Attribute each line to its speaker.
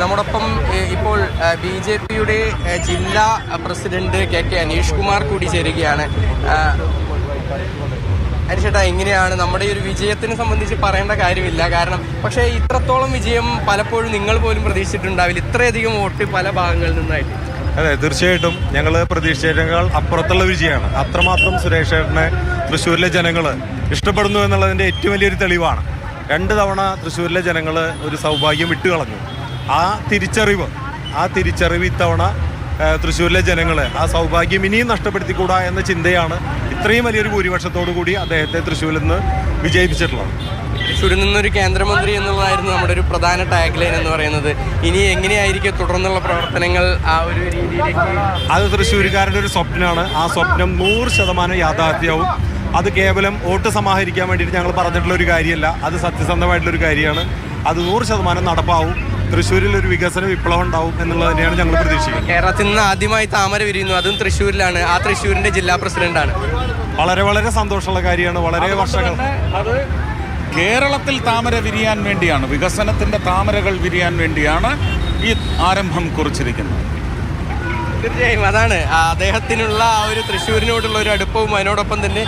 Speaker 1: നമ്മോടൊപ്പം ഇപ്പോൾ BJP-യുടെ ജില്ലാ പ്രസിഡന്റ് KK അനീഷ് കുമാർ കൂടി ചേരുകയാണ്. അനീഷേട്ടാ, എങ്ങനെയാണ് നമ്മുടെ ഈ ഒരു വിജയത്തിനെ സംബന്ധിച്ച് പറയേണ്ട കാര്യമില്ല, കാരണം പക്ഷേ ഇത്രത്തോളം വിജയം പലപ്പോഴും നിങ്ങൾ പോലും പ്രതീക്ഷിച്ചിട്ടുണ്ടാവില്ല, ഇത്രയധികം വോട്ട് പല ഭാഗങ്ങളിൽ നിന്നായിട്ട്.
Speaker 2: അതെ, തീർച്ചയായിട്ടും ഞങ്ങൾ പ്രതീക്ഷിച്ചതിനേക്കാൾ അപ്പുറത്തുള്ള വിജയമാണ്. അത്രമാത്രം സുരേഷ് ഏട്ടനെ തൃശ്ശൂരിലെ ജനങ്ങൾ ഇഷ്ടപ്പെടുന്നു എന്നുള്ളതിൻ്റെ ഏറ്റവും വലിയൊരു തെളിവാണ്. 2 തവണ തൃശ്ശൂരിലെ ജനങ്ങൾ ഒരു സൗഭാഗ്യം വിട്ടുകളഞ്ഞു. ആ തിരിച്ചറിവ് ഇത്തവണ തൃശ്ശൂരിലെ ജനങ്ങളെ ആ സൗഭാഗ്യം ഇനിയും നഷ്ടപ്പെടുത്തിക്കൂടാ എന്ന ചിന്തയാണ് ഇത്രയും വലിയൊരു ഭൂരിപക്ഷത്തോടു കൂടി അദ്ദേഹത്തെ തൃശ്ശൂരിൽ നിന്ന് വിജയിപ്പിച്ചിട്ടുള്ളത്.
Speaker 1: തൃശ്ശൂരിൽ നിന്നൊരു കേന്ദ്രമന്ത്രി എന്നുള്ളതായിരുന്നു നമ്മുടെ ഒരു പ്രധാന ടാഗ് ലൈൻ എന്ന് പറയുന്നത്. ഇനി എങ്ങനെയായിരിക്കും തുടർന്നുള്ള പ്രവർത്തനങ്ങൾ ആ ഒരു രീതിയിലേക്ക്?
Speaker 2: അത് തൃശ്ശൂരുകാരുടെ ഒരു സ്വപ്നമാണ്. ആ സ്വപ്നം 100% യാഥാർത്ഥ്യവും. അത് കേവലം വോട്ട് സമാഹരിക്കാൻ വേണ്ടിയിട്ട് ഞങ്ങൾ പറഞ്ഞിട്ടുള്ള ഒരു കാര്യമല്ല, അത് സത്യസന്ധമായിട്ടുള്ളൊരു കാര്യമാണ്. അത് 100% നടപ്പാവും. തൃശ്ശൂരിൽ ഒരു വികസന വിപ്ലവം ഉണ്ടാവും എന്നുള്ളത് തന്നെയാണ് ഞങ്ങൾ പ്രതീക്ഷിക്കുന്നത്.
Speaker 1: കേരളത്തിൽ നിന്ന് ആദ്യമായി താമര വിരിയുന്നു, അതും തൃശ്ശൂരിലാണ്. ആ തൃശ്ശൂരിന്റെ ജില്ലാ പ്രസിഡന്റാണ്.
Speaker 2: വളരെ സന്തോഷമുള്ള കാര്യമാണ്. വളരെ വർഷങ്ങൾ
Speaker 3: അത് കേരളത്തിൽ താമര വിരിയാൻ വേണ്ടിയാണ്, വികസനത്തിന്റെ താമരകൾ വിരിയാൻ വേണ്ടിയാണ് ഈ ആരംഭം കുറിച്ചിരിക്കുന്നത്.
Speaker 1: തീർച്ചയായും അതാണ് അദ്ദേഹത്തിനുള്ള ആ ഒരു തൃശ്ശൂരിനോടുള്ള ഒരു അടുപ്പവും അതിനോടൊപ്പം തന്നെ